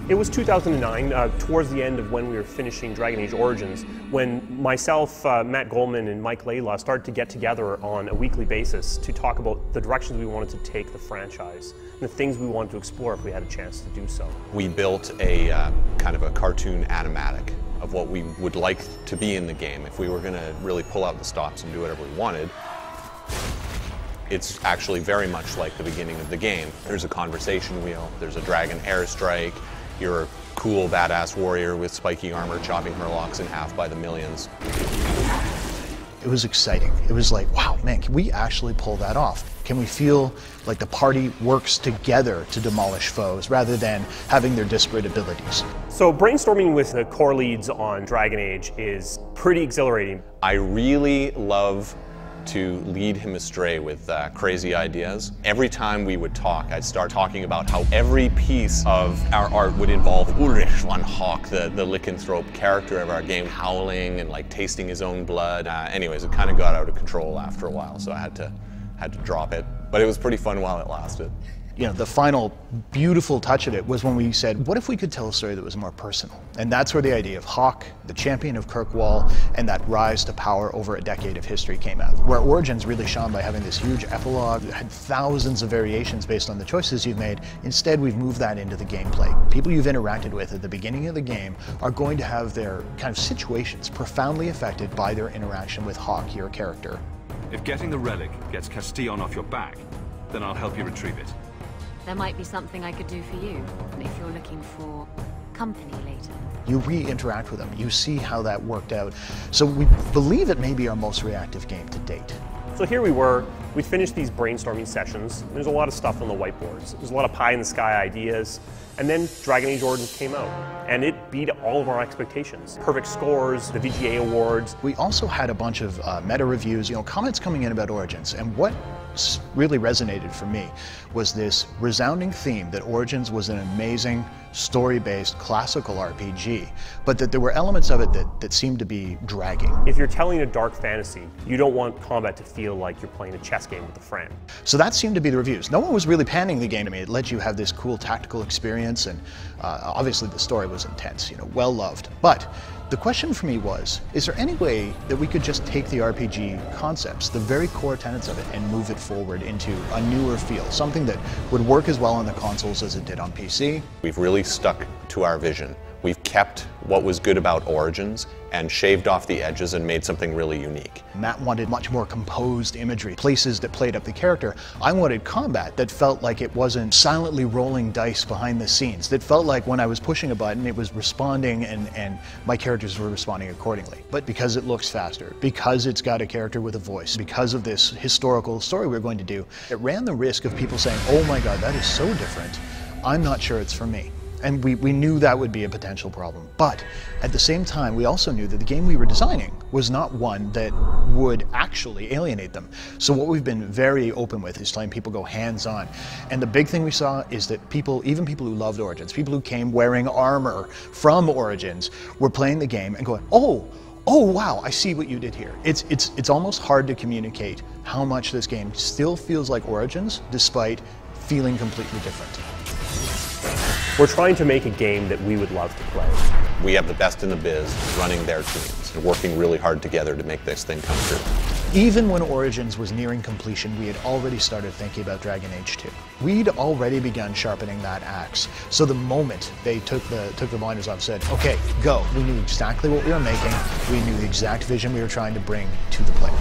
It was 2009, towards the end of when we were finishing Dragon Age Origins, when myself, Matt Goldman, and Mike Layla started to get together on a weekly basis to talk about the directions we wanted to take the franchise and the things we wanted to explore if we had a chance to do so. We built a kind of a cartoon animatic of what we would like to be in the game if we were going to really pull out the stops and do whatever we wanted. It's actually very much like the beginning of the game. There's a conversation wheel, there's a dragon airstrike, you're a cool badass warrior with spiky armor chopping Murlocs in half by the millions. It was exciting. It was like, wow, man, can we actually pull that off? Can we feel like the party works together to demolish foes rather than having their disparate abilities? So brainstorming with the core leads on Dragon Age is pretty exhilarating. I really love to lead him astray with crazy ideas. Every time we would talk, I'd start talking about how every piece of our art would involve Ulrich von Hawk, the lycanthrope character of our game, howling and like tasting his own blood. Anyways, it kind of got out of control after a while, so I had to drop it. But it was pretty fun while it lasted. You know, the final beautiful touch of it was when we said, what if we could tell a story that was more personal? And that's where the idea of Hawk, the champion of Kirkwall, and that rise to power over a decade of history came out. Where Origins really shone by having this huge epilogue that had thousands of variations based on the choices you've made. Instead, we've moved that into the gameplay. People you've interacted with at the beginning of the game are going to have their kind of situations profoundly affected by their interaction with Hawk, your character. If getting the relic gets Castillon off your back, then I'll help you retrieve it. There might be something I could do for you, if you're looking for company later. You re-interact with them, you see how that worked out. So we believe it may be our most reactive game to date. So here we were, we finished these brainstorming sessions. There's a lot of stuff on the whiteboards. There's a lot of pie-in-the-sky ideas. And then Dragon Age Origins came out, and it beat all of our expectations. Perfect scores, the VGA awards. We also had a bunch of meta reviews, comments coming in about Origins, and what really resonated for me was this resounding theme that Origins was an amazing story-based classical RPG, but that there were elements of it that seemed to be dragging. If you're telling a dark fantasy, you don't want combat to feel like you're playing a chess game with a friend. So that seemed to be the reviews. No one was really panning the game to me. It let you have this cool tactical experience, and obviously the story was intense, well loved. But the question for me was, is there any way that we could just take the RPG concepts, the very core tenets of it, and move it forward into a newer feel, something that would work as well on the consoles as it did on PC? We've really stuck to our vision. We've kept what was good about Origins and shaved off the edges and made something really unique. Matt wanted much more composed imagery, places that played up the character. I wanted combat that felt like it wasn't silently rolling dice behind the scenes, that felt like when I was pushing a button it was responding and my characters were responding accordingly. But because it looks faster, because it's got a character with a voice, because of this historical story we're going to do, it ran the risk of people saying, oh my god, that is so different, I'm not sure it's for me. And we knew that would be a potential problem. But at the same time, we also knew that the game we were designing was not one that would actually alienate them. So what we've been very open with is letting people go hands-on. And the big thing we saw is that even people who loved Origins, people who came wearing armor from Origins, were playing the game and going, oh wow, I see what you did here. It's almost hard to communicate how much this game still feels like Origins, despite feeling completely different. We're trying to make a game that we would love to play. We have the best in the biz running their teams and working really hard together to make this thing come true. Even when Origins was nearing completion, we had already started thinking about Dragon Age 2. We'd already begun sharpening that axe. So the moment they took the blinders off and said, okay, go, we knew exactly what we were making, we knew the exact vision we were trying to bring to the player.